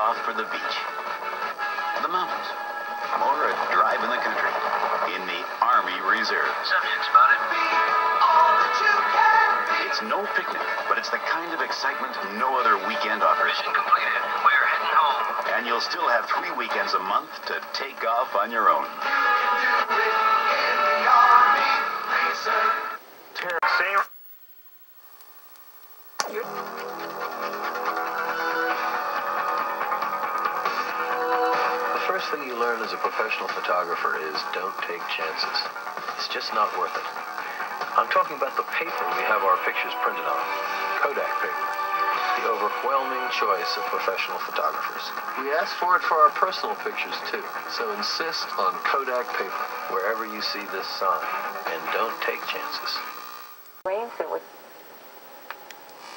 off for the beach, the mountains, or a drive in the country in the Army Reserve. Subject spotted. Be all that you can be. It's no picnic, but it's the kind of excitement no other weekend offers. Mission completed. We're heading home. And you'll still have 3 weekends a month to take off on your own. You can do it in the Army Reserve. Same. The first thing you learn as a professional photographer is don't take chances. It's just not worth it. I'm talking about the paper we have our pictures printed on, Kodak paper, the overwhelming choice of professional photographers. We ask for it for our personal pictures too, so insist on Kodak paper wherever you see this sign, and don't take chances.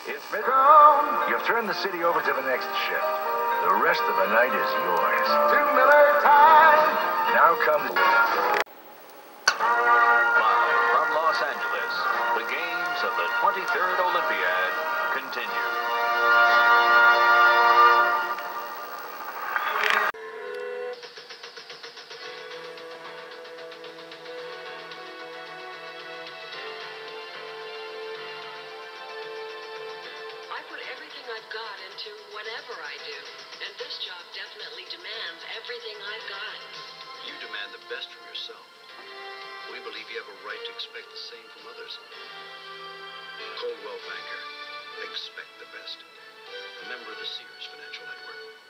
It's midnight. You've turned the city over to the next shift. The rest of the night is yours. 2 Miller time. Now comes. Live from Los Angeles, the games of the 23rd Olympiad continue. I put everything I've got into whatever I do, and this job definitely demands everything I've got. You demand the best from yourself. We believe you have a right to expect the same from others. Coldwell Banker. Expect the best. A member of the Sears Financial Network.